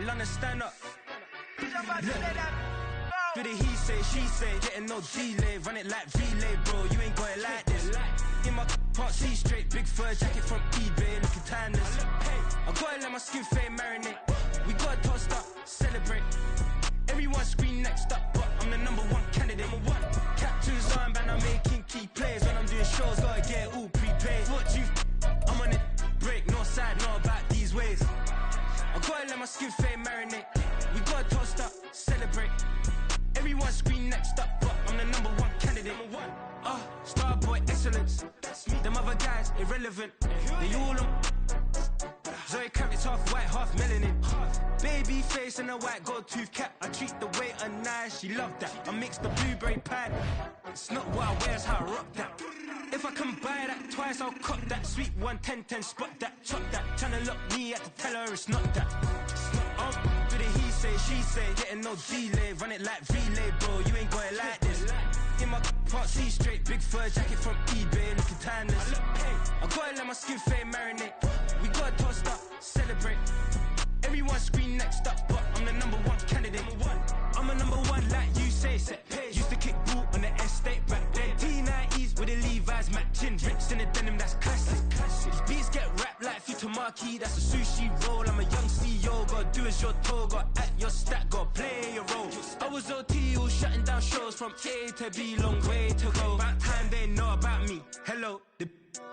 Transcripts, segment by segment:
in London, stand up. Do the he say, she say, getting no delay, run it like relay, bro, you ain't got it like this. In my part C straight, big fur jacket from eBay, looking timeless. I gotta let my skin fade marinate. We gotta toast up, celebrate. Everyone scream next up, but I'm the #1 candidate. Captain's armband, I'm making key plays. When I'm doing shows, gotta get all prepaid. What you I'm on it, break, no side, not about these ways. I gotta let my skin fade marinate. We gotta toast up, celebrate. Everyone scream next up, but I'm the #1 candidate. Starboy excellence. Them other guys irrelevant. They all on. Zoe Kravitz half white, half melanin. Baby face and a white gold tooth cap. I treat the waiter nice, she love that. I mix the blueberry pie. It's not what I wear, it's how I rock that. If I can buy that twice, I'll cut that. Sweet 110, spot that, chop that. Tryna lock me, I have to tell her it's not that. Do the he say, she say, getting no delay, run it like relay, bro, you ain't got it like this. In my part C straight, big fur jacket from eBay, looking timeless. I gotta let my skin fade marinate. We gotta toast up, celebrate. Everyone scream next up, but I'm the #1 candidate. I'm a #1 like you say, set page. Used to kick boot on the estate back then. T90s with the Levi's matching. Rips in the denim, that's classic. These beats get wrapped like Futamaki, that's a sushi roll. I'm a young CEO, gotta do as you're told. Gotta act your stat, gotta play your role. I was OT, all shutting down shows from A to B, long way to go. About time they know about me. Hello, the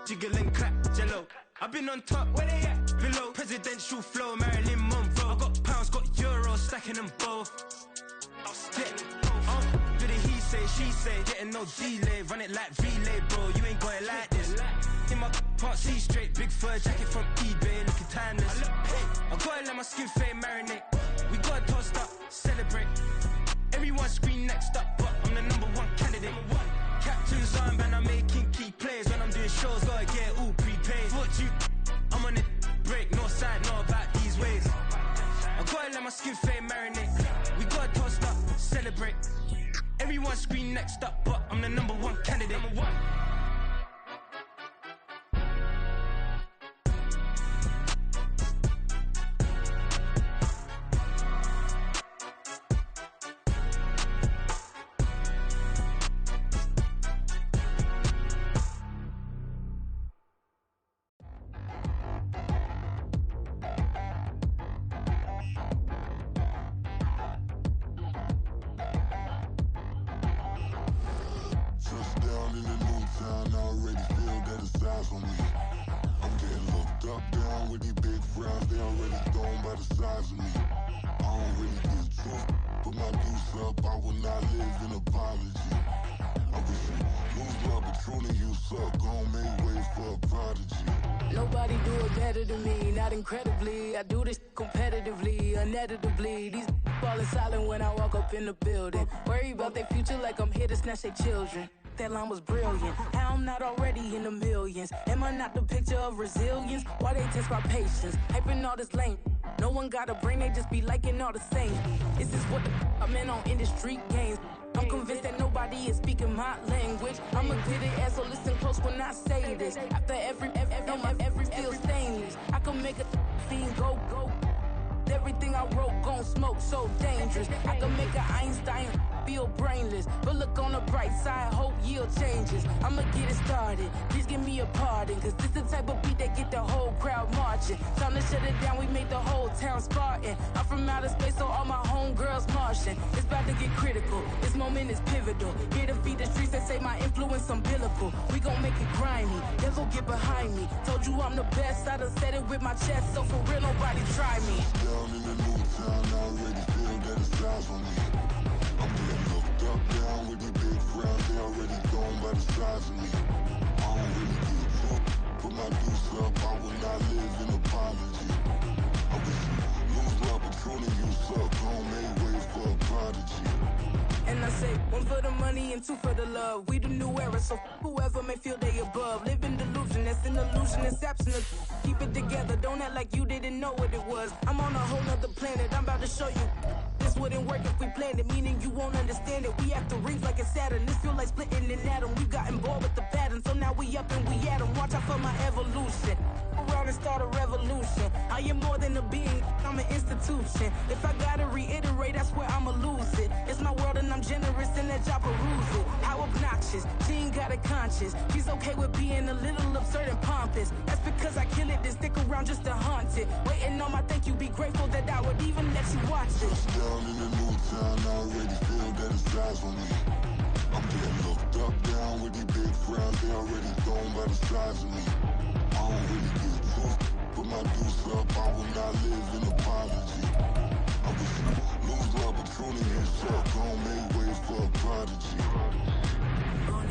jiggle and clap, jello. I've been on top, where they at? Below, presidential flow, Marilyn Monroe. I got pounds, got euros, stacking them both. Do the he say, she say, getting no delay, run it like relay, bro, you ain't got it like this. In my part C straight, big fur jacket from eBay, looking timeless. I gotta let my skin fade marinate. We gotta toast up, celebrate. Everyone scream next up, but I'm the #1 candidate. Captain's armband, I'm making key plays. When I'm doing shows, gotta get all prepaid. What you I'm on it, break, no side, not about these ways. I gotta let my skin fade marinate. We gotta toast up, celebrate. Everyone scream next up, but I'm the #1 candidate. Nobody do it better than me, not incredibly. I do this competitively, uneditably. These falling silent when I walk up in the building. Worry about their future like I'm here to snatch their children. That line was brilliant. How I'm not already in the millions? Am I not the picture of resilience? Why they test my patience? Hyping all this lame. No one got a brain, they just be liking all the same. This is what the I'm in on industry games. I'm convinced that nobody is speaking my language. I'm a good ass, so listen close when I say this. After every feel stainless. I can make a scene go. Everything I wrote gon' smoke, so dangerous. I can make an Einstein feel brainless, but look on the bright side, hope yield changes. I'ma get it started, please give me a pardon, cause this the type of beat that get the whole crowd marching. Time to shut it down, we made the whole town Spartan. I'm from outer space, so all my homegirls Martian. It's about to get critical, this moment is pivotal. Here to feed the streets, they say my influence umbilical. We gon' make it grimy, devil get behind me. Told you I'm the best, I done said it with my chest, so for real nobody try me. Down in the new town, I already feel that it's eyes on me. I'm getting looked up, down with these big frowns, they already gone by the size of me. I don't really get drunk, put my deuce up, I will not live in apology. I wish you lose my Patron and you suck, gon' make way for a prodigy. And I say, one for the money and two for the love. We the new era, so whoever may feel they above. Live in delusion, that's an illusion, it's absent. Keep it together, don't act like you didn't know what it was. I'm on a whole nother planet, I'm about to show you. This wouldn't work if we planned it, meaning you won't understand it. We have to rings like it's Saturn, this feel like splitting an atom. We got involved with the pattern, so now we up and we at 'em. Watch out for my evolution. Around and start a revolution. I am more than a being, I'm an institution. If I gotta reiterate, that's where I'ma lose it. It's my world and I'm generous and that y'all peruse it. How obnoxious, she ain't got a conscience. She's okay with being a little absurd and pompous. That's because I kill it, then stick around just to haunt it. Waiting on my thank you, be grateful that I would even let you watch it. Down in the new town, I already feel that it's eyes on me. I'm getting looked up, down with these big crowds, they already thrown by the size of me. I don't really give a fuck, put my deuce up, I will not live in apology. I wish you lose the opportunity and suck, gon' make way for a prodigy.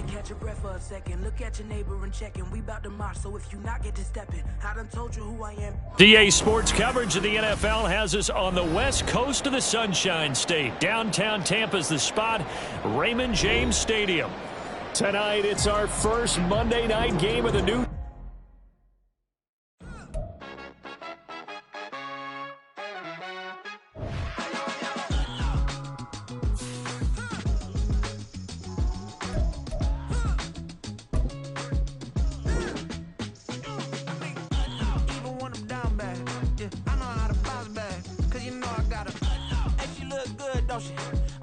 Catch your breath for a second. Look at your neighbor and check in. We bout to march, so if you not get to stepping, I done told you who I am. DA Sports coverage of the NFL has us on the west coast of the Sunshine State. Downtown Tampa's the spot, Raymond James Stadium. Tonight, it's our first Monday night game of the new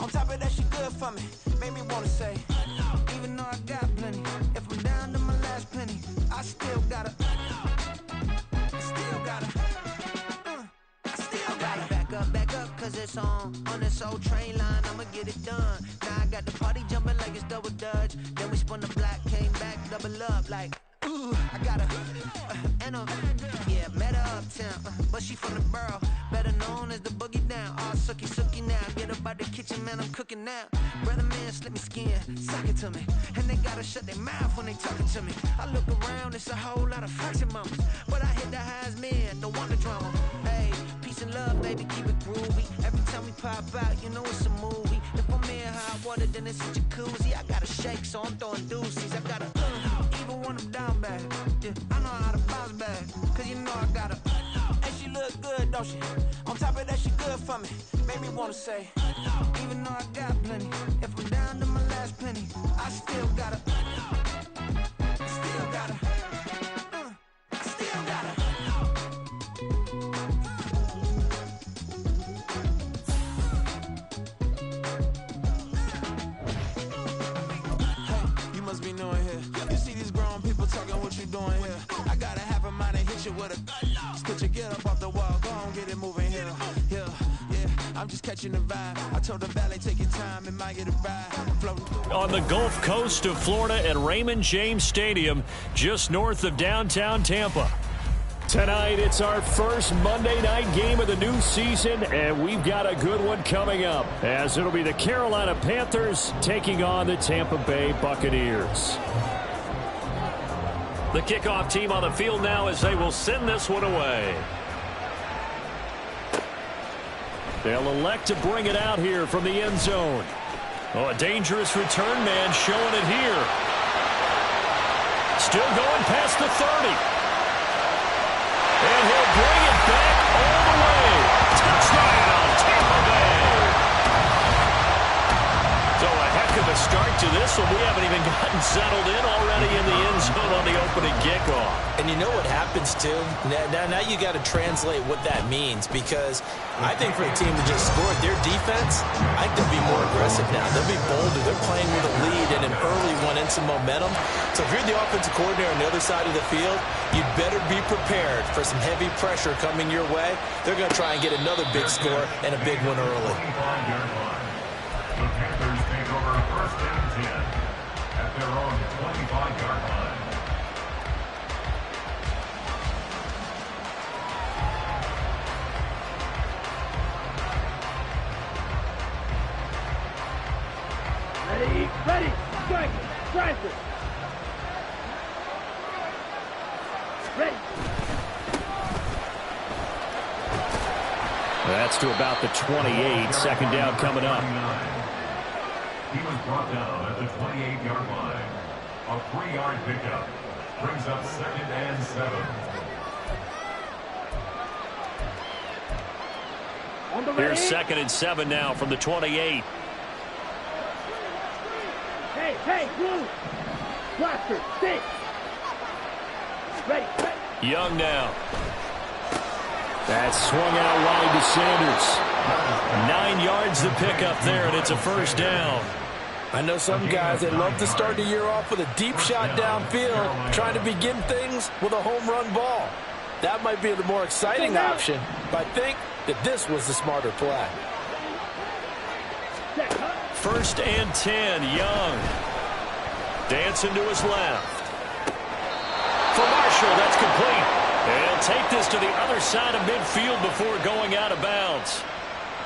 On top of that, she good for me. Made me wanna say, even though I got plenty, if I'm down to my last penny, I still gotta back up, cause it's on this old train line, I'ma get it done. Now I got the party jumping like it's double dutch. Then we spun the block, came back, double up like, ooh, I got yeah, met her uptown, but she from the borough, better known as the boogie down. All sookie now, get up out the kitchen, man, I'm cooking now. Brother man, slip me skin, suck it to me, and they gotta shut their mouth when they talking to me. I look around, it's a whole lot of fraction mamas, but I hit the highs, man, don't want the drama. Hey, peace and love, baby, keep it groovy. Every time we pop out, you know it's a movie. If I'm in hot water, then it's a jacuzzi. I gotta shake, so I'm throwing deuces. I gotta even when I'm down bad, yeah, I know how to bounce back, cause you know I gotta and she look good, don't she? On top of that, she good for me. Made me wanna say, even though I got plenty, if I'm down to my last penny, I still gotta talking what you doing here. I gotta have a mind and hit you with a put your get up off the wall, go on, get it moving here. Yeah, I'm just catching the vibe. I told the valet, take your time, it might get a ride. On the Gulf Coast of Florida at Raymond James Stadium, just north of downtown Tampa. Tonight, it's our first Monday night game of the new season, and we've got a good one coming up, as it'll be the Carolina Panthers taking on the Tampa Bay Buccaneers. The kickoff team on the field now as they will send this one away. They'll elect to bring it out here from the end zone. Oh, a dangerous return man showing it here. Still going past the 30. And he'll bring it back all the way. Touchdown, Tampa Bay. So a heck of a start to this one. We haven't even gotten settled in already in the end zone on the opening kickoff. And you know what happens, too? Now you got to translate what that means, because I think for the team to just score their defense, I think they'll be more aggressive now. They'll be bolder. They're playing with a lead and an early one and some momentum. So if you're the offensive coordinator on the other side of the field, you'd better be prepared for some heavy pressure coming your way. They're going to try and get another big score and a big one early. The Panthers take over first and 10 at their own 25-yard line. Ready, strike it, drive it. Ready. That's to about the 28. Second down coming up. He was brought down at the 28-yard line. A 3-yard pickup brings up 2nd and 7. Here's 2nd and 7 now from the 28. Hey, blue! Blaster, stick! Ready! Young now. That's swung out wide to Sanders. 9 yards to pick up there, and it's a first down. I know some guys that love to start the year off with a deep shot downfield, trying to begin things with a home run ball. That might be the more exciting option, but I think that this was the smarter play. First and 10, Young. Dancing to his left. For Marshall, that's complete. And he'll take this to the other side of midfield before going out of bounds.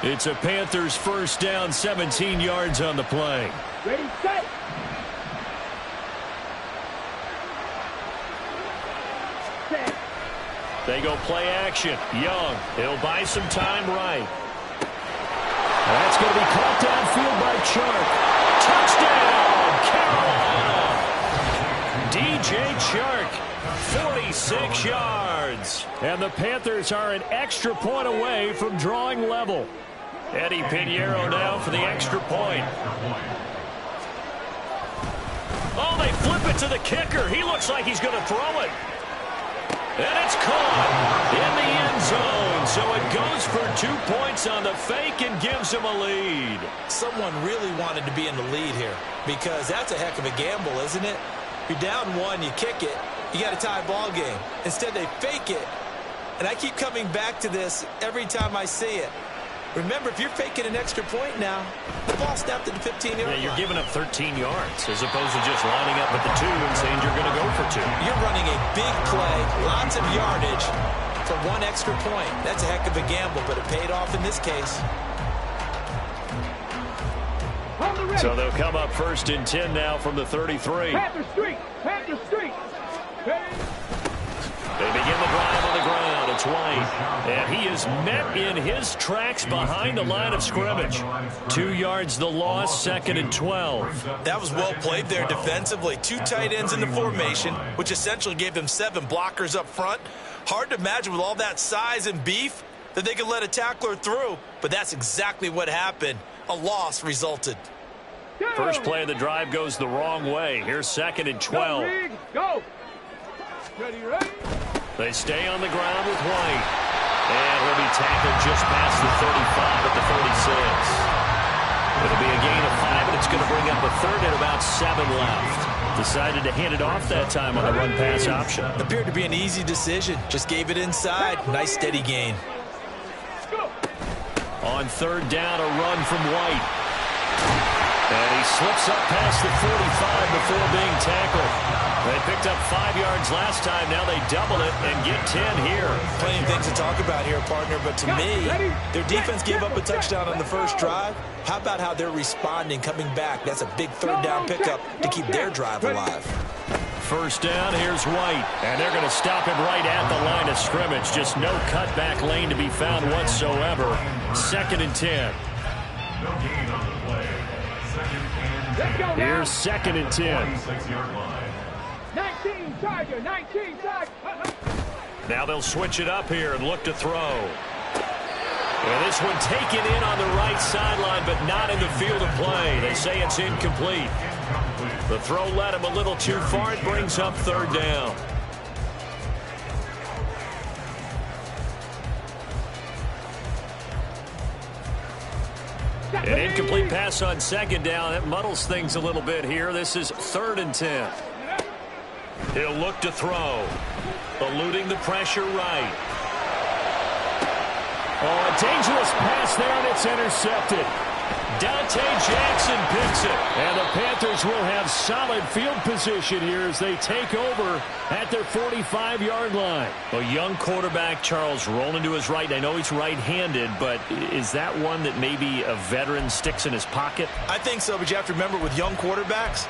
It's a Panthers first down, 17 yards on the play. Ready, set. Set. They go play action. Young, he'll buy some time right. That's going to be caught downfield by Chark. Touchdown, Carolina. DJ Chark, 46 yards. And the Panthers are an extra point away from drawing level. Eddie Pinheiro now for the extra point. Oh, they flip it to the kicker. He looks like he's going to throw it. And it's caught in the end zone. So it goes for 2 points on the fake and gives him a lead. Someone really wanted to be in the lead here because that's a heck of a gamble, isn't it? You're down 1, you kick it, you got a tie ball game. Instead, they fake it. And I keep coming back to this every time I see it. Remember, if you're faking an extra point now, the ball snapped at the 15-yard line. Yeah, you're giving up 13 yards as opposed to just lining up at the 2 and saying you're going to go for 2. You're running a big play, lots of yardage for 1 extra point. That's a heck of a gamble, but it paid off in this case. So they'll come up first and 10 now from the 33. Panther Street. Panther Street. Ready. They begin the drive on the ground. It's White. And he is met in his tracks behind the line of scrimmage. 2 yards the loss, 2nd and 12. That was well played there defensively. 2 tight ends in the formation, which essentially gave them 7 blockers up front. Hard to imagine with all that size and beef that they could let a tackler through. But that's exactly what happened. A loss resulted. First play of the drive goes the wrong way. Here's 2nd and 12. Go. Ready, ready. They stay on the ground with White. And he'll be tackled just past the 35 at the 46. It'll be a gain of 5, and it's going to bring up a 3rd and about 7 left. Decided to hand it off that time on the run-pass option. Appeared to be an easy decision. Just gave it inside. Nice steady gain. On 3rd down, a run from White. And he slips up past the 45 before being tackled. They picked up 5 yards last time. Now they double it and get 10 here. Plenty of things to talk about here, partner. But to me, their defense gave up a touchdown on the first drive. How about how they're responding, coming back? That's a big 3rd down pickup to keep their drive alive. First down, here's White. And they're going to stop him right at the line of scrimmage. Just no cutback lane to be found whatsoever. 2nd and 10. No gain on the play. Here's 2nd and 10. 26-yard line. 19 Tiger, 19 Tiger. Now they'll switch it up here and look to throw. And this one taken in on the right sideline, but not in the field of play. They say it's incomplete. The throw led him a little too far. It brings up 3rd down. An incomplete pass on 2nd down. That muddles things a little bit here. This is 3rd and 10. He'll look to throw. Eluding the pressure right. Oh, a dangerous pass there, and it's intercepted. Dante Jackson picks it. And the Panthers will have solid field position here as they take over at their 45-yard line. A young quarterback, Charles, rolling to his right. I know he's right-handed, but is that one that maybe a veteran sticks in his pocket? I think so, but you have to remember with young quarterbacks,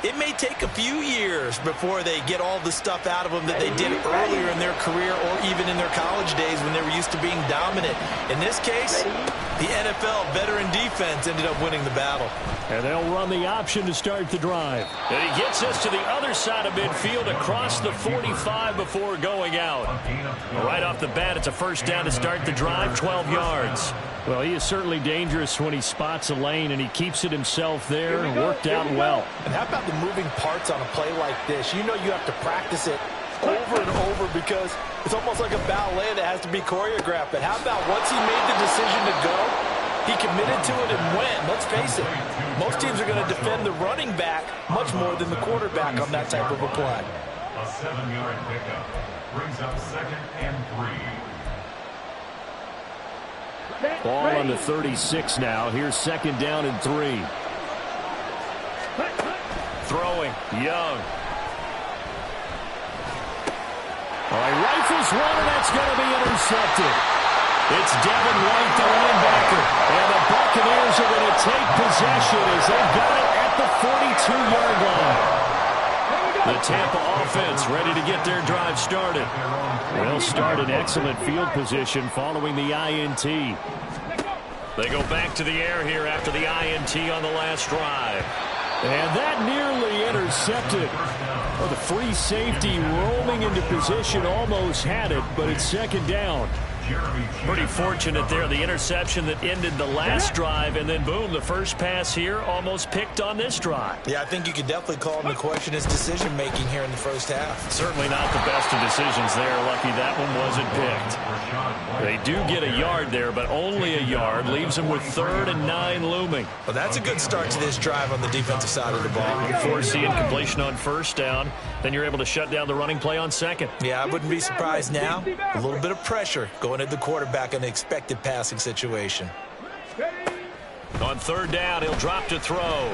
it may take a few years before they get all the stuff out of them that they did earlier in their career or even in their college days when they were used to being dominant. In this case, the NFL veteran defense ended up winning the battle. And they'll run the option to start the drive. And he gets us to the other side of midfield across the 45 before going out. Right off the bat, it's a first down to start the drive, 12 yards. Well, he is certainly dangerous when he spots a lane, and he keeps it himself there and worked out well. And how about the moving parts on a play like this? You know you have to practice it over and over because it's almost like a ballet that has to be choreographed. But how about once he made the decision to go, he committed to it and went. Let's face it, most teams are going to defend the running back much more than the quarterback on that type of a play. A 7-yard pickup brings up 2nd and 3. Ball on the 36 now. Here's 2nd down and 3. Throwing, Young. All right, rifles one, and that's going to be intercepted. It's Devin White, the linebacker, and the Buccaneers are going to take possession as they've got it at the 42-yard line. The Tampa offense ready to get their drive started. They'll start in excellent field position following the INT. They go back to the air here after the INT on the last drive. And that nearly intercepted. Well, the free safety roaming into position almost had it, but it's 2nd down. Pretty fortunate there. The interception that ended the last drive, and then boom, the first pass here almost picked on this drive. Yeah, I think you could definitely call him to question his decision-making here in the first half. Certainly not the best of decisions there. Lucky that one wasn't picked. They do get a yard there, but only a yard. Leaves them with 3rd and 9 looming. Well, that's a good start to this drive on the defensive side of the ball. Foreseeing completion on 1st down. Then you're able to shut down the running play on 2nd. Yeah, I wouldn't be surprised now. A little bit of pressure going at the quarterback in the expected passing situation. On 3rd down, he'll drop to throw.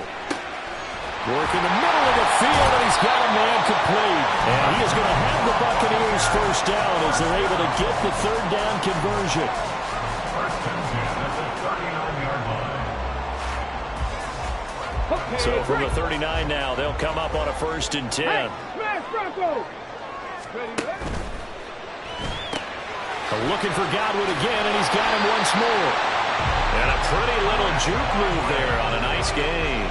Work in the middle of the field, and he's got a man complete. And he is going to have the Buccaneers 1st down as they're able to get the 3rd down conversion. 1st and 10 at the 39-yard line. So from the 39 now, they'll come up on a 1st and 10. Smash Bronco! Ready? Looking for Godwin again, and he's got him once more. And a pretty little juke move there on a nice game.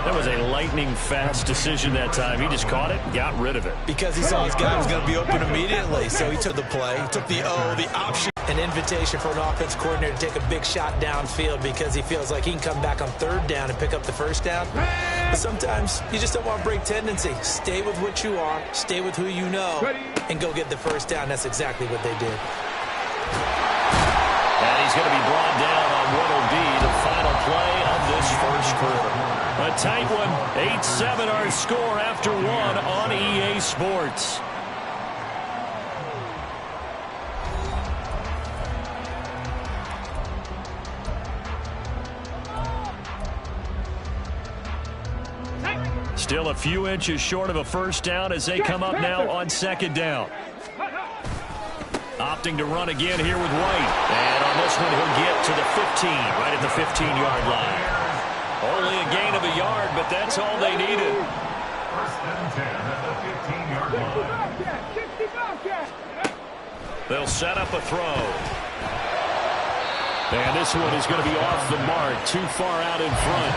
That was a lightning-fast decision that time. He just caught it and got rid of it. Because he saw his guy was going to be open immediately, so he took the play. He took the option. An invitation for an offense coordinator to take a big shot downfield because he feels like he can come back on 3rd down and pick up the 1st down. But sometimes you just don't want to break tendency. Stay with what you are, stay with who you know, and go get the 1st down. That's exactly what they did. And he's going to be brought down on what will be the final play of this 1st quarter. A tight one, 8-7 our score after 1 on EA Sports. Still a few inches short of a 1st down as they come up now on 2nd down. Opting to run again here with White. And on this one, he'll get to the 15, right at the 15-yard line. Only a gain of a yard, but that's all they needed. 1st and 10 at the 15-yard line. They'll set up a throw. And this one is going to be off the mark, too far out in front.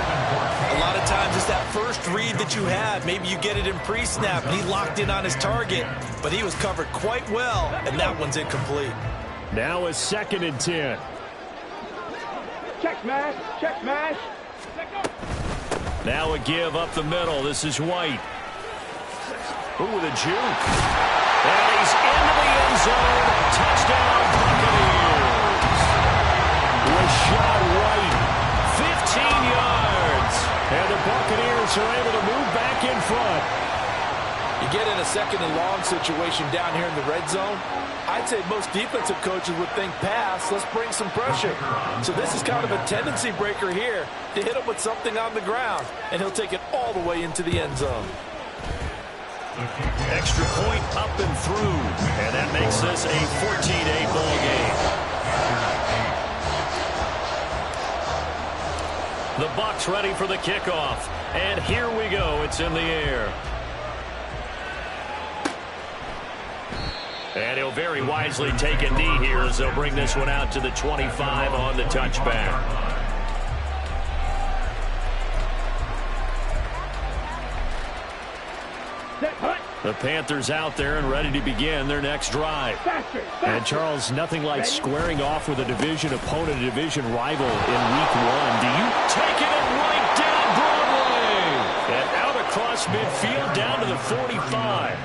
A lot of times it's that first read that you have. Maybe you get it in pre-snap, and he locked in on his target, but he was covered quite well, and that one's incomplete. Now a 2nd and 10. Check smash, check smash. Now a give up the middle. This is White. Ooh, with a juke. And he's into the end zone. Touchdown, Buccaneers. Rashad White, 15 yards. And the Buccaneers are able to move back in front. You get in a 2nd and long situation down here in the red zone, I'd say most defensive coaches would think pass, let's bring some pressure. So this is kind of a tendency breaker here to hit him with something on the ground, and he'll take it all the way into the end zone. Extra point up and through. And that makes this a 14-8 ball game. The Bucks ready for the kickoff. And here we go. It's in the air. And he'll very wisely take a knee here as they'll bring this one out to the 25 on the touchback. The Panthers out there and ready to begin their next drive. And Charles, nothing like squaring off with a division opponent, a division rival in week 1. Do you take it and right down Broadway? And out across midfield down to the 45.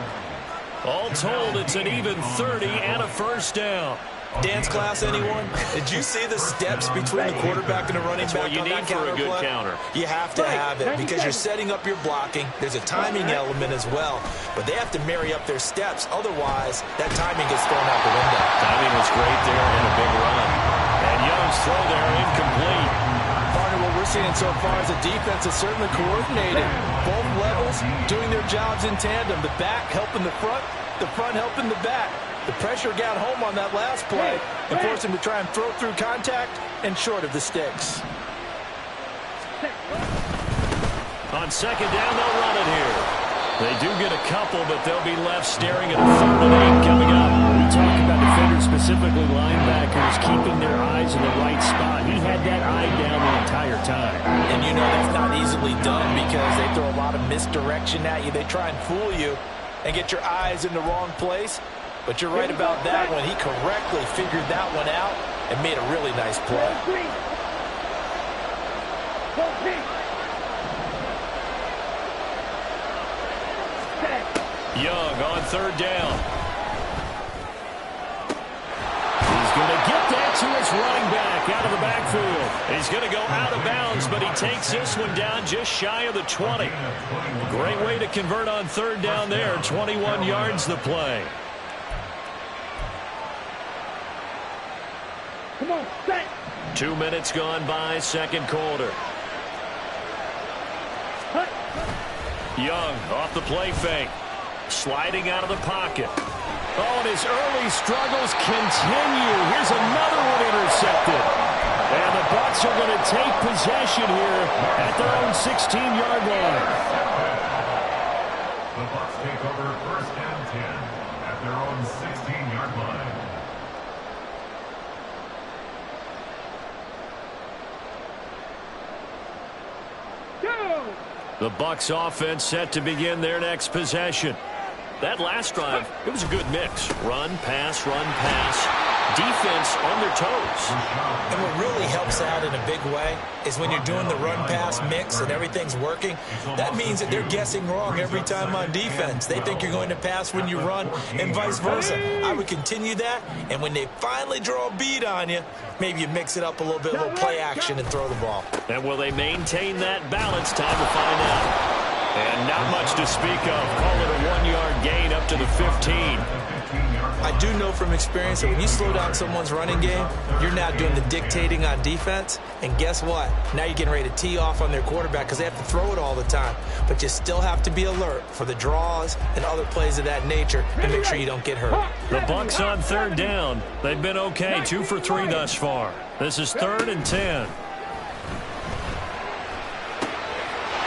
All told, it's an even 30 and a first down. Dance class, anyone? Did you see the steps between the quarterback and the running back? What you need for a good counter. You have to have it because you're setting up your blocking. There's a timing element as well, but they have to marry up their steps. Otherwise, that timing gets thrown out the window. Timing was great there and a big run. And Young's throw there incomplete. Partner, what we're seeing so far is the defense is certainly coordinated. Both levels doing their jobs in tandem. The back helping the front helping the back. The pressure got home on that last play and forced him to try and throw through contact and short of the sticks. On second down, they'll run it here. They do get a couple, but they'll be left staring at a 3rd and 8 coming up. We talk about defenders, specifically linebackers, keeping their eyes in the right spot. He had that eye down the entire time. And you know that's not easily done because they throw a lot of misdirection at you. They try and fool you and get your eyes in the wrong place. But you're right about that one. He correctly figured that one out and made a really nice play. Young on 3rd down. He's going to get that to his running back out of the backfield. He's going to go out of bounds, but he takes this one down just shy of the 20. Great way to convert on 3rd down there. 21 yards the play. Come on, set. 2 minutes gone by, second quarter. Young off the play fake. Sliding out of the pocket. Oh, and his early struggles continue. Here's another one intercepted. And the Bucks are going to take possession here at their own 16-yard line. The Bucks take over 1st and 10 at their own 16-yard line. The Bucks offense set to begin their next possession. That last drive, it was a good mix. Run, pass, defense on their toes. And what really helps out in a big way is when you're doing the run-pass mix and everything's working, that means that they're guessing wrong every time on defense. They think you're going to pass when you run and vice versa. I would continue that, and when they finally draw a beat on you, maybe you mix it up a little bit, a little play action, and throw the ball. And will they maintain that balance? Time to find out. And not much to speak of. Call it a 1-yard gain up to the 15. I do know from experience that when you slow down someone's running game, you're now doing the dictating on defense. And guess what? Now you're getting ready to tee off on their quarterback because they have to throw it all the time. But you still have to be alert for the draws and other plays of that nature and make sure you don't get hurt. The Bucks on 3rd down. They've been okay, 2 for 3 thus far. This is 3rd and 10.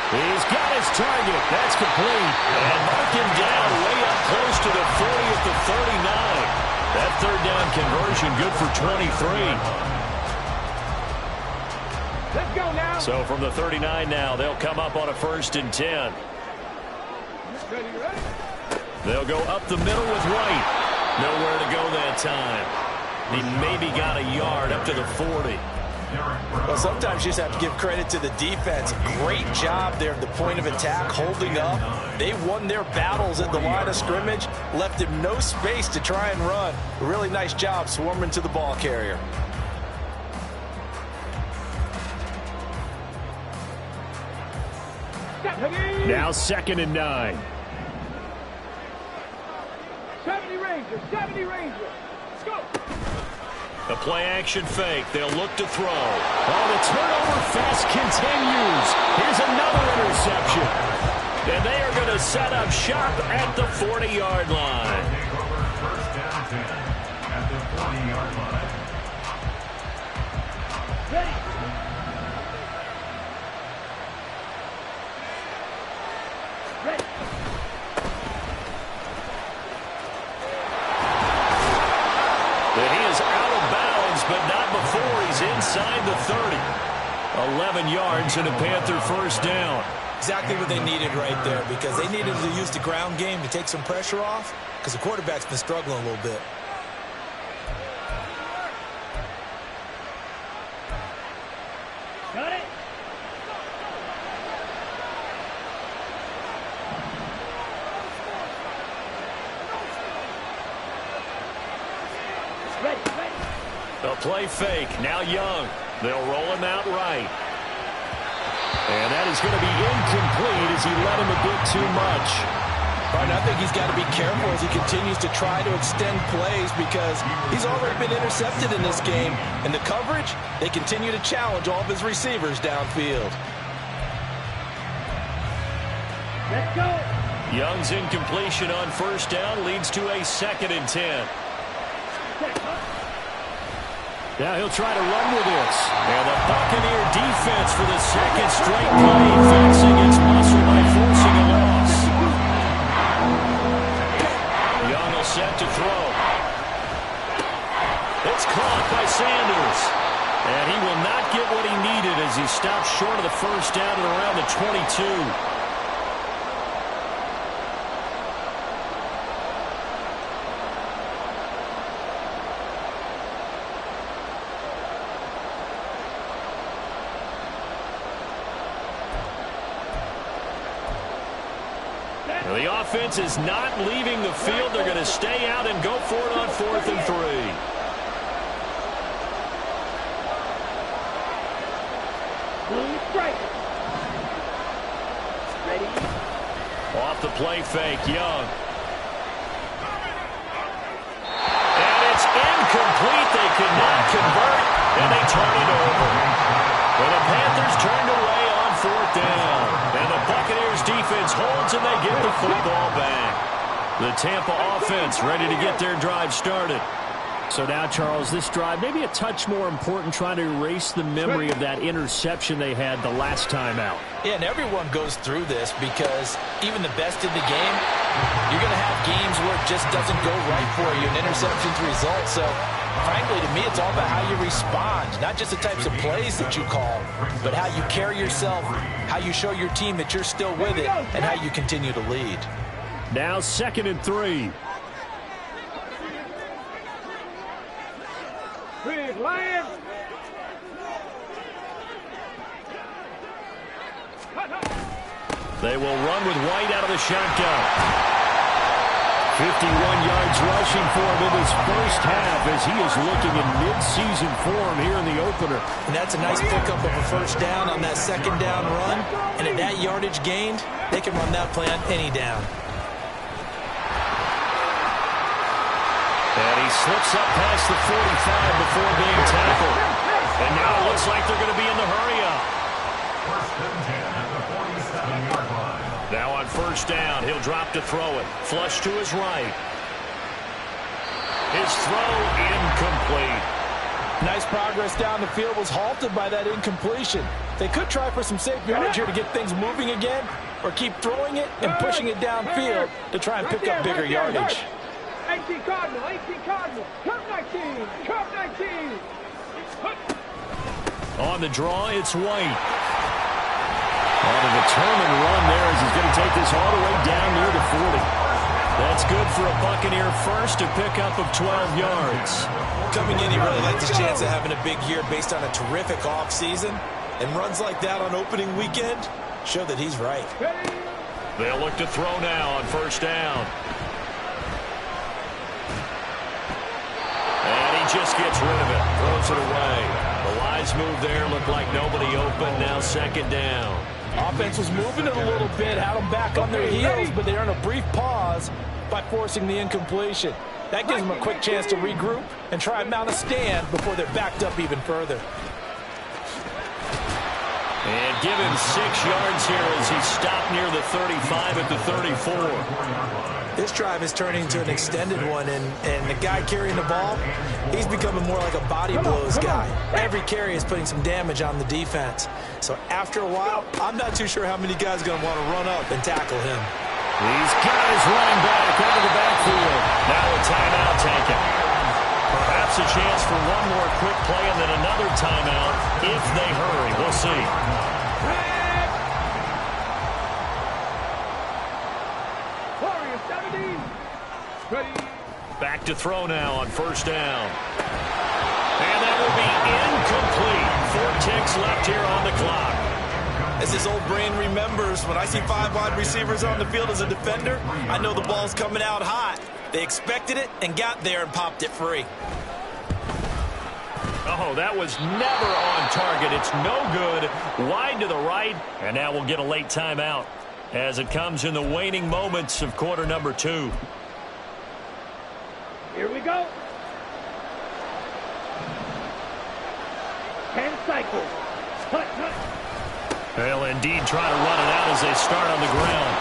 He's got his target. That's complete. And mark him down way up close to the 40 at the 39. That 3rd down conversion good for 23. Let's go now. So from the 39 now, they'll come up on a 1st and 10. Ready. They'll go up the middle with White. Nowhere to go that time. He maybe got a yard up to the 40. Well, sometimes you just have to give credit to the defense. Great job there at the point of attack, holding up. They won their battles at the line of scrimmage, left him no space to try and run. A really nice job swarming to the ball carrier. Now 2nd and 9. 70 Rangers. Let's go. The play-action fake. They'll look to throw. Oh, the turnover fest continues. Here's another interception. And they are going to set up shop at the 40-yard line. Take over 1st and 10 at the 40-yard line. Ready. And he is out of bounds, but not before he's inside the 30. 11 yards and a Panther 1st down. Exactly what they needed right there because they needed to use the ground game to take some pressure off because the quarterback's been struggling a little bit. Got it. A play fake. Now Young. They'll roll him out right. And that is going to be incomplete as he led him a bit too much. And I think he's got to be careful as he continues to try to extend plays because he's already been intercepted in this game. And the coverage, they continue to challenge all of his receivers downfield. Let's go. Young's incompletion on first down leads to a 2nd and 10. Now he'll try to run with this. And the Buccaneer defense for the 2nd straight play, flexing its muscle by forcing a loss. Young will set to throw. It's caught by Sanders. And he will not get what he needed as he stops short of the first down at around the 22. The offense is not leaving the field. They're going to stay out and go for it on 4th and 3. Ready. Off the play fake, Young. And it's incomplete. They could not convert, and they turn it over. Well, the Panthers turned away on 4th down. And the Buccaneers defense holds, and they get the football back. The Tampa offense ready to get their drive started. So now, Charles, this drive maybe a touch more important, trying to erase the memory of that interception they had the last time out. Yeah, and everyone goes through this because even the best in the game, you're going to have games where it just doesn't go right for you, and interceptions result. So, frankly, to me, it's all about how you respond, not just the types of plays that you call, but how you carry yourself, how you show your team that you're still with it, and how you continue to lead. Now 2nd and 3. Big Lion. They will run with White out of the shotgun. 51 yards rushing for him in his first half as he is looking in mid-season form here in the opener. And that's a nice pickup of a first down on that 2nd down run. And at that yardage gained, they can run that play on any down. And he slips up past the 45 before being tackled. And now it looks like they're going to be in the hurry-up. 1st and 10 at the 47-yard line. Now on first down, he'll drop to throw it. Flush to his right. His throw incomplete. Nice progress down the field was halted by that incompletion. They could try for some safe yardage here to get things moving again, or keep throwing it and pushing it downfield to try and pick up bigger yardage. 18 Cardinal, 18 Cardinal, Cup 19, Cup 19. On the draw, it's White. On a determined run there as he's going to take this all the way down near the 40. That's good for a Buccaneer first, a pickup of 12 yards. Coming in, he really liked his chance of having a big year based on a terrific offseason. And runs like that on opening weekend show that he's right. They'll look to throw now on first down. And he just gets rid of it, throws it away. The wise move there, looked like nobody open, now 2nd down. Offense was moving it a little bit, had them back on their heels, but they earned a brief pause by forcing the incompletion. That gives them a quick chance to regroup and try and mount a stand before they're backed up even further. And give him 6 yards here as he stopped near the 35 at the 34. This drive is turning into an extended one, and the guy carrying the ball, he's becoming more like a body blows guy. Every carry is putting some damage on the defense. So after a while, I'm not too sure how many guys are going to want to run up and tackle him. He's got his running back out of the backfield. Now a timeout taken. Perhaps a chance for one more quick play and then another timeout if they hurry. We'll see. Back to throw now on first down. And that will be incomplete. 4 ticks left here on the clock. As his old brain remembers, when I see 5 wide receivers on the field as a defender, I know the ball's coming out hot. They expected it and got there and popped it free. Oh, that was never on target. It's no good. Wide to the right, and now we'll get a late timeout as it comes in the waning moments of quarter number 2. Here we go. 10 cycles. Hut. They'll indeed try to run it out as they start on the ground.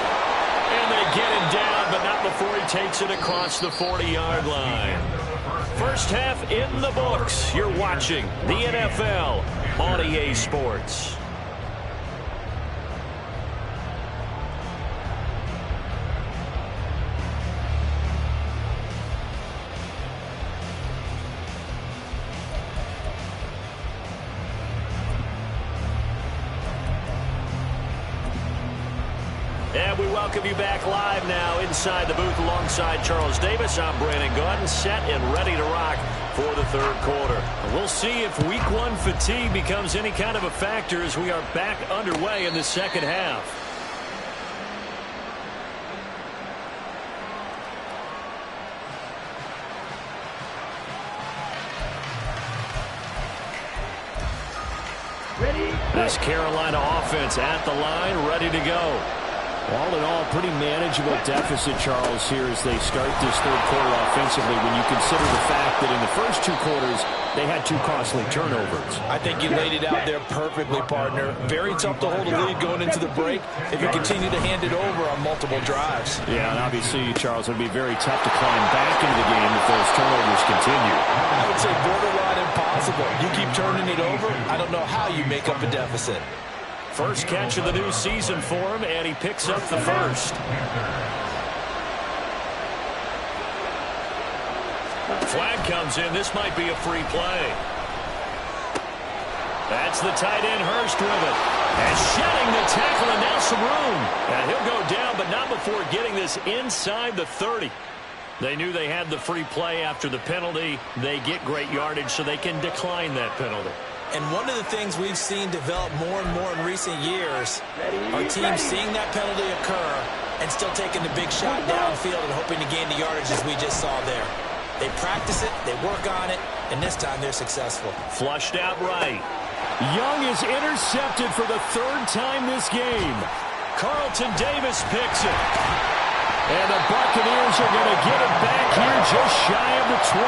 And they get him down, but not before he takes it across the 40-yard line. First half in the books. You're watching the NFL on EA Sports. And we welcome you back live now inside the booth alongside Charles Davis. I'm Brandon Gaudin, set and ready to rock for the third quarter. We'll see if week 1 fatigue becomes any kind of a factor as we are back underway in the second half. This Carolina offense at the line, ready to go. All in all, pretty manageable deficit, Charles, here as they start this third quarter offensively when you consider the fact that in the first 2 quarters, they had 2 costly turnovers. I think you laid it out there perfectly, partner. Very tough to hold a lead going into the break if you continue to hand it over on multiple drives. Yeah, and obviously, Charles, it would be very tough to climb back into the game if those turnovers continue. I would say borderline impossible. You keep turning it over, I don't know how you make up a deficit. First catch of the new season for him, and he picks up the first. Flag comes in. This might be a free play. That's the tight end Hurst with it. And shedding the tackle, and now some room. And he'll go down, but not before getting this inside the 30. They knew they had the free play after the penalty. They get great yardage, so they can decline that penalty. And one of the things we've seen develop more and more in recent years are teams seeing that penalty occur and still taking the big shot downfield and hoping to gain the yardage as we just saw there. They practice it, they work on it, and this time they're successful. Flushed out right. Young is intercepted for the 3rd time this game. Carlton Davis picks it. And the Buccaneers are going to get it back here just shy of the 20.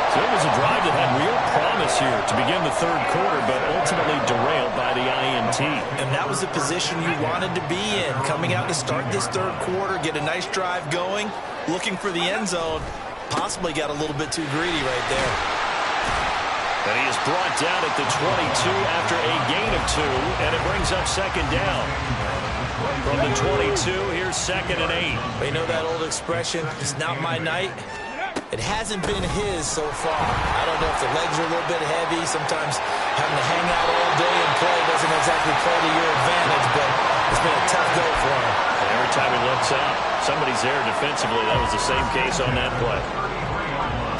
So it was a drive that had real promise here to begin the third quarter, but ultimately derailed by the INT. And that was the position you wanted to be in. Coming out to start this third quarter, get a nice drive going, looking for the end zone. Possibly got a little bit too greedy right there. And he is brought down at the 22 after a gain of 2, and it brings up second down. From the 22, here's 2nd and 8. You know that old expression, it's not my night? It hasn't been his so far. I don't know if the legs are a little bit heavy. Sometimes having to hang out all day and play doesn't exactly play to your advantage, but it's been a tough go for him. And every time he looks out, somebody's there defensively. That was the same case on that play.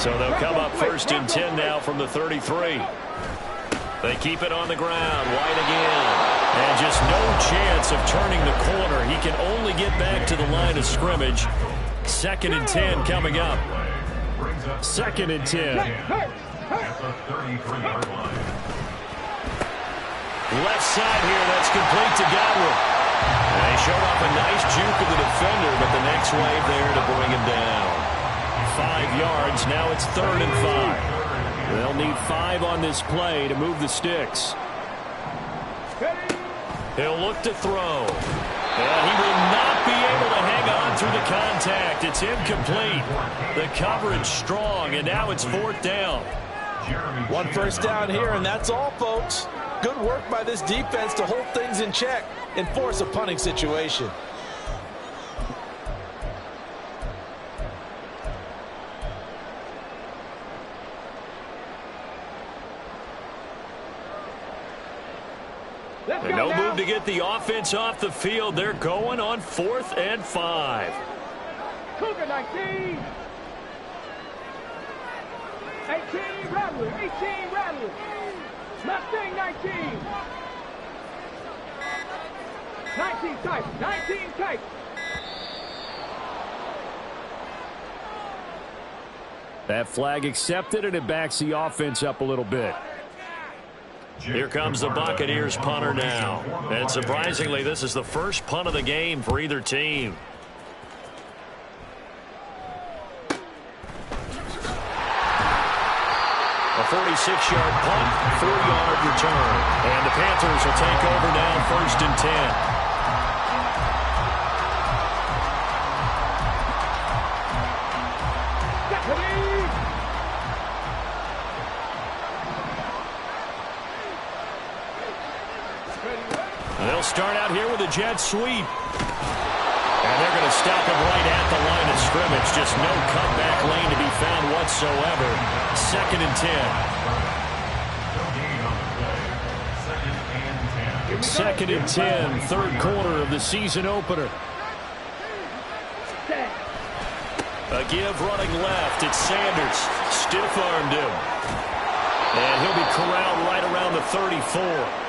So they'll come up 1st and 10 now from the 33. They keep it on the ground. White again. And just no chance of turning the corner. He can only get back to the line of scrimmage. 2nd and 10 coming up. 2nd and 10. Left side here. That's complete to Godwin. And they showed off a nice juke of the defender, but the next wave there to bring him down. 5 yards. Now it's 3rd and 5. They'll need 5 on this play to move the sticks. He'll look to throw. And he will not be able to hang on through the contact. It's incomplete. The coverage strong, and now it's 4th down. 1 first down here, and that's all, folks. Good work by this defense to hold things in check and force a punting situation. And no move to get the offense off the field. They're going on 4th and 5. Cougar 19. 18 Rattler. 18 Rattler. Mustang 19. 19 type. 19 type. That flag accepted, and it backs the offense up a little bit. Here comes the Buccaneers punter now. And surprisingly, this is the first punt of the game for either team. A 46-yard punt, 4-yard return. And the Panthers will take over now, 1st and 10. They'll start out here with a jet sweep. And they're going to stop him right at the line of scrimmage. Just no cutback lane to be found whatsoever. 2nd and 10. 2nd and 10, 3rd quarter of the season opener. A give running left. It's Sanders. Stiff-armed him. And he'll be corralled right around the 34.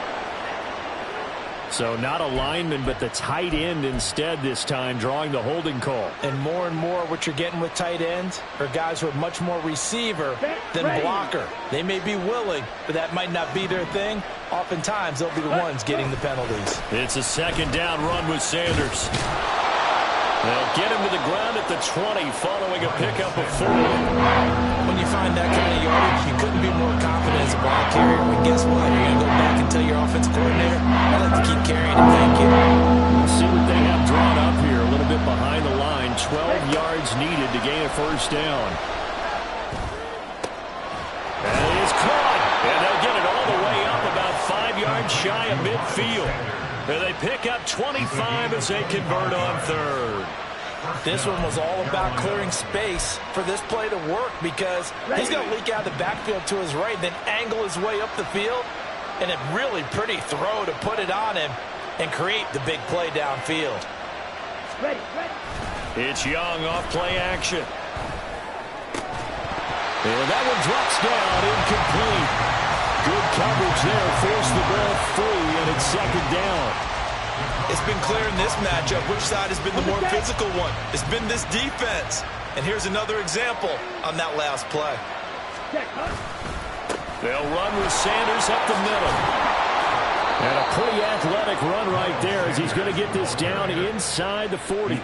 So not a lineman, but the tight end instead this time, drawing the holding call. And more what you're getting with tight ends are guys who are much more receiver than blocker. They may be willing, but that might not be their thing. Oftentimes, they'll be the ones getting the penalties. It's a 2nd down run with Sanders. They'll get him to the ground at the 20 following a pickup of 4. When you find that kind of yardage, you couldn't be more confident as a ball carrier. And guess what? You're going to go back and tell your offensive coordinator, I'd like to keep carrying it. Thank you. Let's see what they have drawn up here. A little bit behind the line. 12 yards needed to gain a 1st down. And it is caught. And they'll get it all the way up about 5 yards shy of midfield. And they pick up 25 as they convert on 3rd. This one was all about clearing space for this play to work because he's going to leak out the backfield to his right, then angle his way up the field, and a really pretty throw to put it on him and create the big play downfield. It's Young off play action. And that one drops down, incomplete. Good coverage there, forced the ball free, and it's 2nd down. It's been clear in this matchup which side has been the more physical one. It's been this defense. And here's another example on that last play. They'll run with Sanders up the middle. And a pretty athletic run right there as he's going to get this down inside the 40.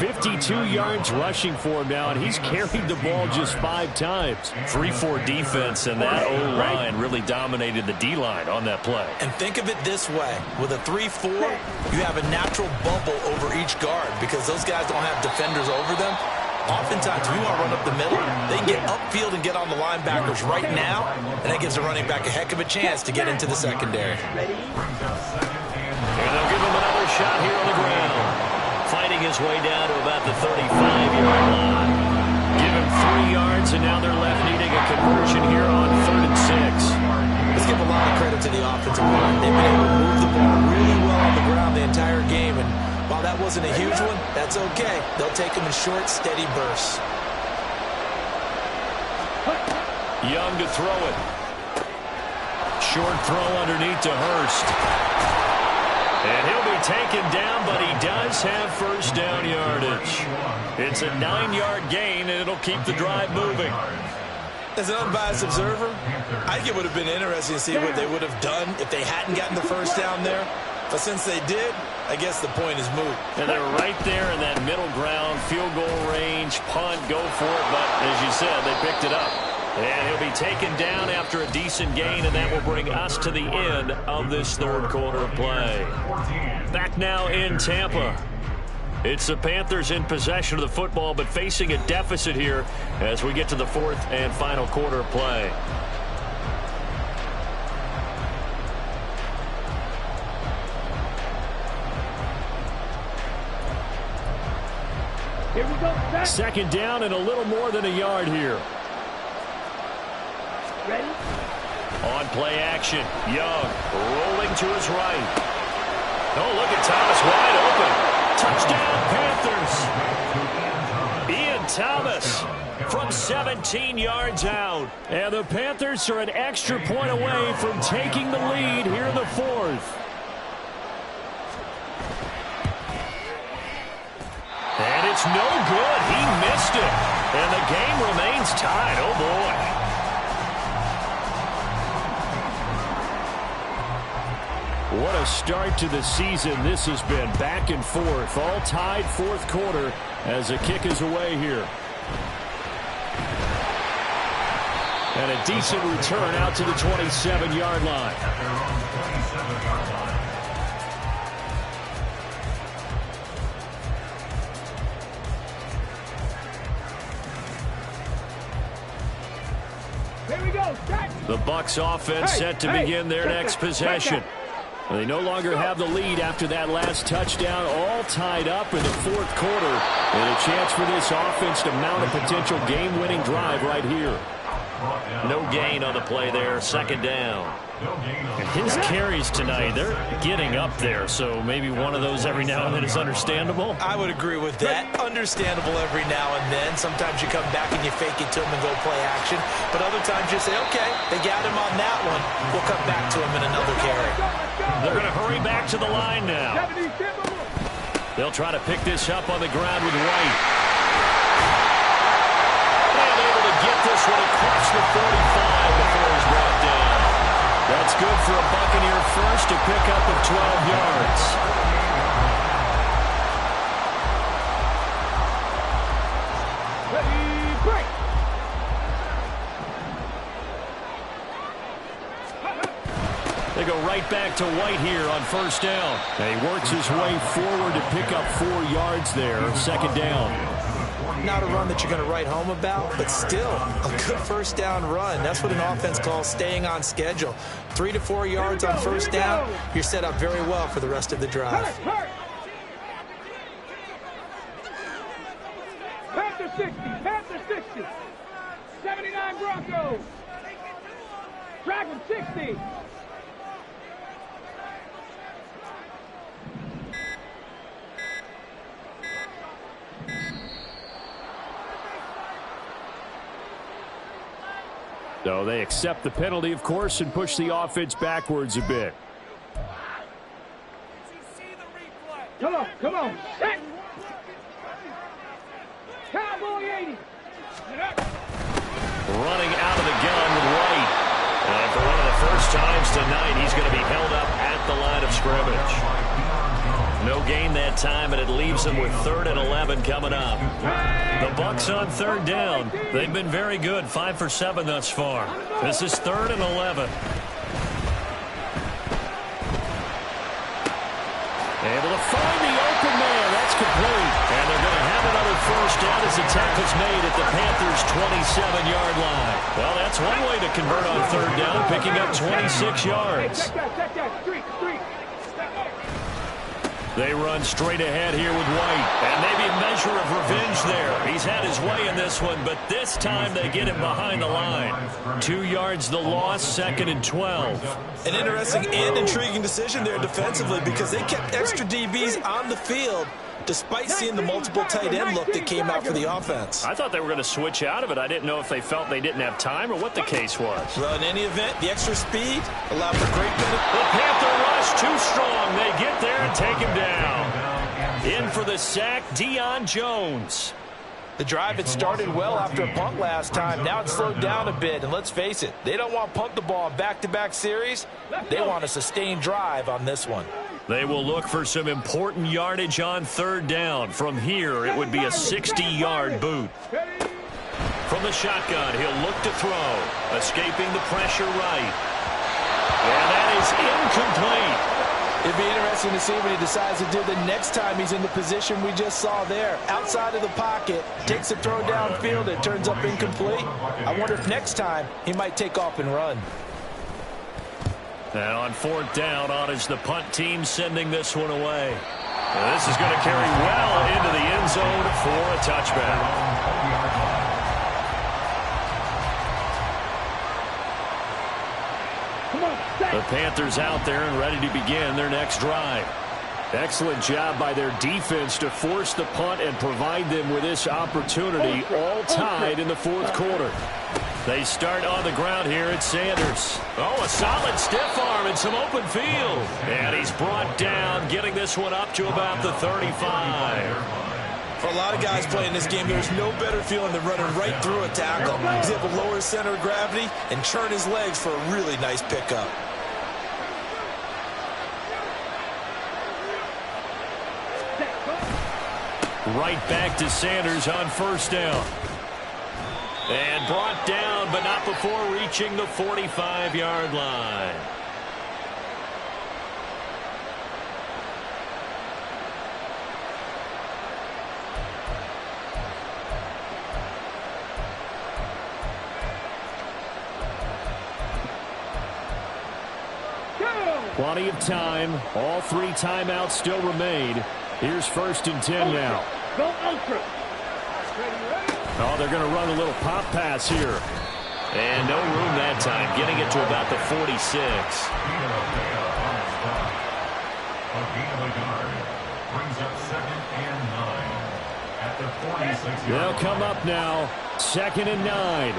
52 yards rushing for him now, and he's carried the ball just 5 times. 3-4 defense, and that O-line really dominated the D-line on that play. And think of it this way. With a 3-4, you have a natural bubble over each guard because those guys don't have defenders over them. Oftentimes, if you want to run up the middle, they can get upfield and get on the linebackers right now, and that gives the running back a heck of a chance to get into the secondary. And they'll give him another shot here on the ground. Fighting his way down to about the 35-yard line. Give him 3 yards, and now they're left needing a conversion here on 3rd and 6. Let's give a lot of credit to the offensive line. They've been able to move the ball really well on the ground the entire game, and while that wasn't a huge one, that's okay. They'll take them in short, steady bursts. Young to throw it. Short throw underneath to Hurst. And he'll be taken down, but he does have 1st down yardage. It's a 9-yard gain, and it'll keep the drive moving. As an unbiased observer, I think it would have been interesting to see what they would have done if they hadn't gotten the 1st down there. But since they did, I guess the point is moot. And they're right there in that middle ground, field goal range, punt, go for it. But as you said, they picked it up. And he'll be taken down after a decent gain, and that will bring us to the end of this 3rd quarter of play. Back now in Tampa. It's the Panthers in possession of the football, but facing a deficit here as we get to the 4th and final quarter of play. Here we go. 2nd down and a little more than a yard here. Ready? On play action, Young rolling to his right. Oh, look at Thomas wide open. Touchdown, Panthers. Ian Thomas from 17 yards out. And the Panthers are an extra point away from taking the lead here in the 4th. And it's no good. He missed it. And the game remains tied. Oh, boy. What a start to the season this has been. Back and forth, all tied fourth quarter as a kick is away here. And a decent return out to the 27-yard line. Here we go. The Bucks offense set to begin their next possession. They no longer have the lead after that last touchdown, all tied up in the fourth quarter. And a chance for this offense to mount a potential game-winning drive right here. No gain on the play there, second down. And his carries tonight, they're getting up there, so maybe one of those every now and then is understandable. I would agree with that. Understandable every now and then. Sometimes you come back and you fake it to him and go play action. But other times you say, okay, they got him on that one. We'll come back to him in another carry. They're going to hurry back to the line now. They'll try to pick this up on the ground with White. And able to get this one across the 45 before he's brought down. That's good for a Buccaneer first to pick up of 12 yards. Ready, break. They go right back to White here on first down. And he works his way forward to pick up 4 yards there, second down. Not a run that you're going to write home about, but still a good first down run. That's what an offense calls staying on schedule. 3 to 4 yards on first down, you're set up very well for the rest of the drive. Panthers 60, Panthers 60. 79 Broncos. Dragons 60. So they accept the penalty, of course, and push the offense backwards a bit. Come on, come on. Set. Cowboy 80. Running out of the gun with White. And for one of the first times tonight, he's going to be held up at the line of scrimmage. No gain that time, and it leaves them with 3rd and 11 coming up. The Bucks on third down. They've been very good, 5 for 7 thus far. This is 3rd and 11. Able to find the open man. That's complete. And they're going to have another first down as the tackle's made at the Panthers' 27-yard line. Well, that's one way to convert on third down, picking up 26 yards. Check that. Street. They run straight ahead here with White. And maybe a measure of revenge there. He's had his way in this one, but this time they get him behind the line. 2 yards the loss, 2nd and 12. An interesting and intriguing decision there defensively because they kept extra DBs on the field despite seeing the multiple tight end look that came out for the offense. I thought they were going to switch out of it. I didn't know if they felt they didn't have time or what the case was. Well, in any event, the extra speed allowed for great benefit. The Panther rush too strong. They get there and take him down. In for the sack, Deion Jones. The drive had started well after a punt last time. Now it's slowed down a bit, and let's face it, they don't want to punt the ball back-to-back series. They want a sustained drive on this one. They will look for some important yardage on third down. From here, it would be a 60-yard boot. From the shotgun, he'll look to throw. Escaping the pressure right. And that is incomplete. It'd be interesting to see what he decides to do the next time he's in the position we just saw there. Outside of the pocket, takes a throw downfield, it turns up incomplete. I wonder if next time he might take off and run. And on fourth down, on is the punt team sending this one away. And this is going to carry well into the end zone for a touchback. The Panthers out there and ready to begin their next drive. Excellent job by their defense to force the punt and provide them with this opportunity, all tied in the fourth quarter. They start on the ground here at Sanders. Oh, a solid stiff arm and some open field. And he's brought down, getting this one up to about the 35. For a lot of guys playing this game, there's no better feeling than running right through a tackle. He's able to lower his center of gravity and turn his legs for a really nice pickup. Right back to Sanders on first down. And brought down, but not before reaching the 45-yard line. Plenty of time. All 3 timeouts still remain. Here's 1st and 10 now. Go ultra. Oh, they're going to run a little pop pass here. And no room that time, getting it to about the 46. They'll come up now. 2nd and 9.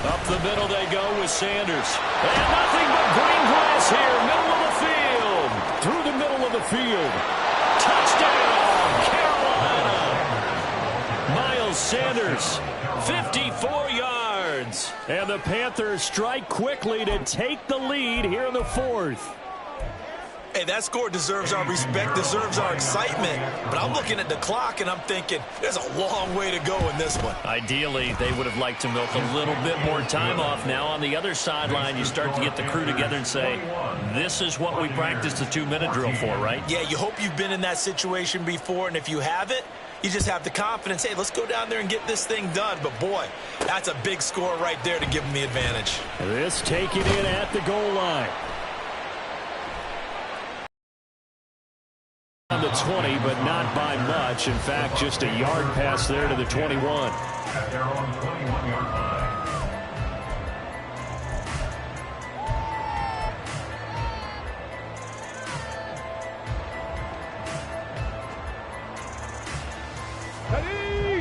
Up the middle they go with Sanders. And nothing but green grass here, middle of the field. Through the middle of the field. Touchdown, Carolina. Miles Sanders, 54 yards. And the Panthers strike quickly to take the lead here in the 4th. Hey, that score deserves our respect, deserves our excitement. But I'm looking at the clock, and I'm thinking there's a long way to go in this one. Ideally, they would have liked to milk a little bit more time off. Now on the other sideline, you start to get the crew together and say, this is what we practiced the 2-minute drill for, right? Yeah, you hope you've been in that situation before, and if you haven't, you just have the confidence, hey, let's go down there and get this thing done. But, boy, that's a big score right there to give them the advantage. This taken in at the goal line. On the 20, but not by much. In fact, just a yard pass there to the 21. At their own 21-yard line.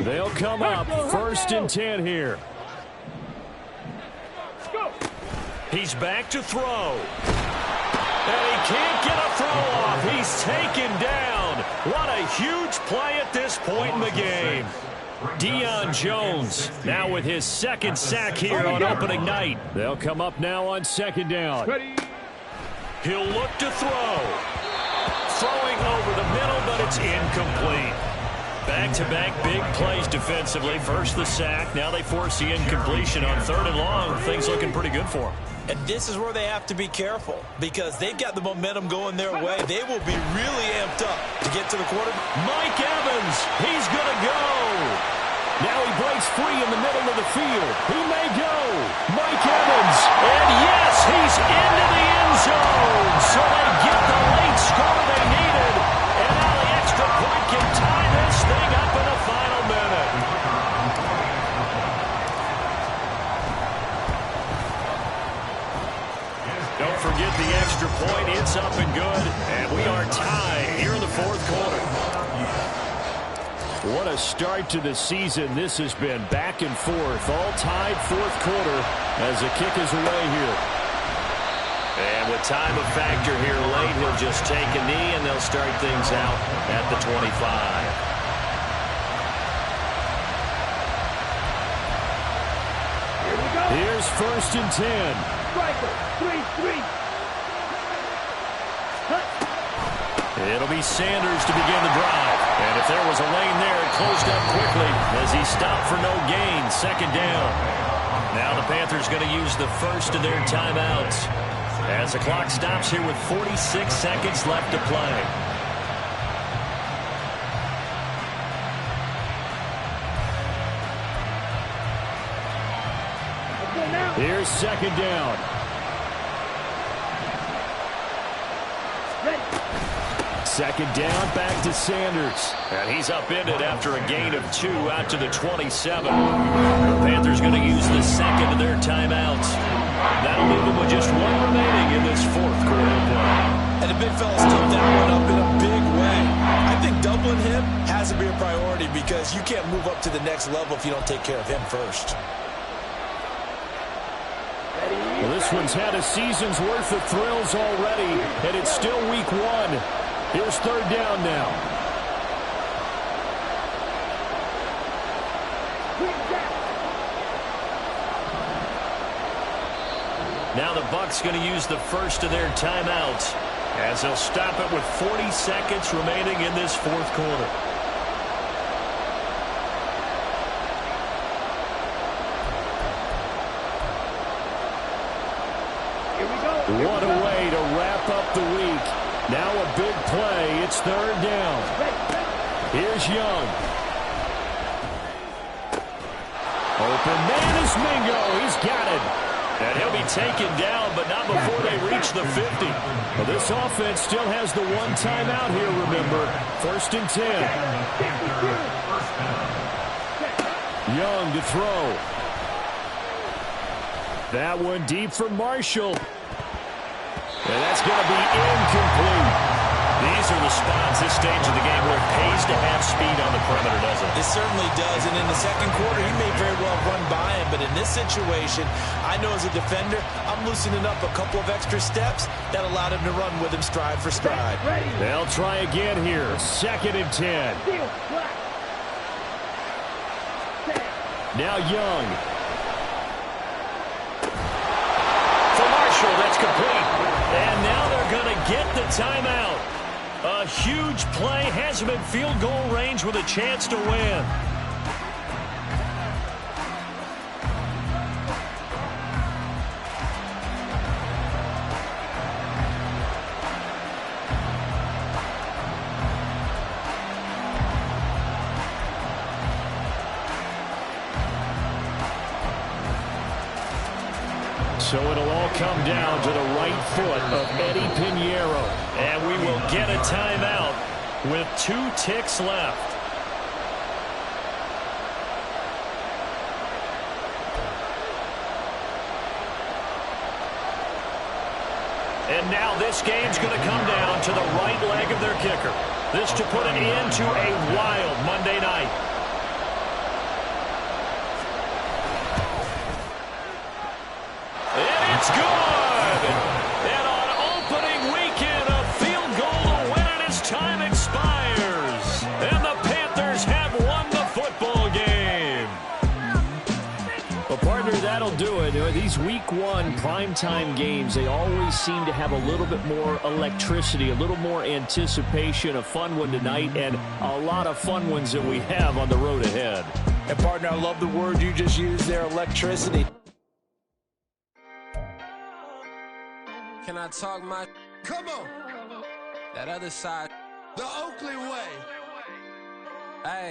They'll come up 1st and 10 here. He's back to throw. And he can't get a throw off. He's taken down. What a huge play at this point in the game. Deion Jones now with his 2nd sack here on opening night. They'll come up now on 2nd down. He'll look to throw. Throwing over the middle, but it's incomplete. Back-to-back big plays defensively. First the sack. Now they force the incompletion on 3rd and long. Things looking pretty good for them. And this is where they have to be careful because they've got the momentum going their way. They will be really amped up to get to the quarterback. Mike Evans, he's going to go. Now he breaks free in the middle of the field. He may go. Mike Evans, and yes, he's into the end zone. So they get the late score they needed. And now the extra point can tie this thing up in the final minute. Don't forget the extra point. It's up and good. And we are tied here in the 4th quarter. What a start to the season this has been. Back and forth. All tied 4th quarter as the kick is away here. And with time of factor here late, he'll just take a knee and they'll start things out at the 25. Here's 1st and 10. Striker, 3-3. It'll be Sanders to begin the drive. And if there was a lane there, it closed up quickly as he stopped for no gain. 2nd down. Now the Panthers going to use the first of their timeouts as the clock stops here with 46 seconds left to play. Here's 2nd down. Ready. 2nd down, back to Sanders. And he's upended after a gain of 2 out to the 27. The Panthers going to use the 2nd of their timeouts. That'll leave them with just 1 remaining in this 4th quarter play. And the big fella's took that one up in a big way. I think doubling him has to be a priority because you can't move up to the next level if you don't take care of him first. Well, this one's had a season's worth of thrills already, and it's still week 1. Here's 3rd down now. Now the Bucks going to use the first of their timeouts as they'll stop it with 40 seconds remaining in this fourth quarter. What a way to wrap up the week. Now a big play. It's third down. Here's Young. Open man is Mingo. He's got it. And he'll be taken down, but not before they reach the 50. Well, this offense still has the one timeout here, remember. 1st and 10. Young to throw. That one deep for Marshall. And that's going to be incomplete. These are the spots, this stage of the game, where it pays to have speed on the perimeter, doesn't it? It certainly does. And in the second quarter, he may very well run by him. But in this situation, I know as a defender, I'm loosening up a couple of extra steps that allowed him to run with him stride for stride. They'll try again here. 2nd and 10. Now Young. For Marshall, that's complete. And now they're going to get the timeout. A huge play, has him in field goal range with a chance to win. So it'll all come down to the right foot of Eddie Pinheiro. And we will get a timeout with 2 ticks left. And now this game's going to come down to the right leg of their kicker. This to put an end to a wild Monday night. It's good! And on opening weekend, a field goal to win it as time expires. And the Panthers have won the football game. Well, partner, that'll do it. These week 1 primetime games, they always seem to have a little bit more electricity, a little more anticipation. A fun one tonight, and a lot of fun ones that we have on the road ahead. And, partner, I love the word you just used there, electricity. Can I talk my... Come on! That other side. The Oakley way. Hey.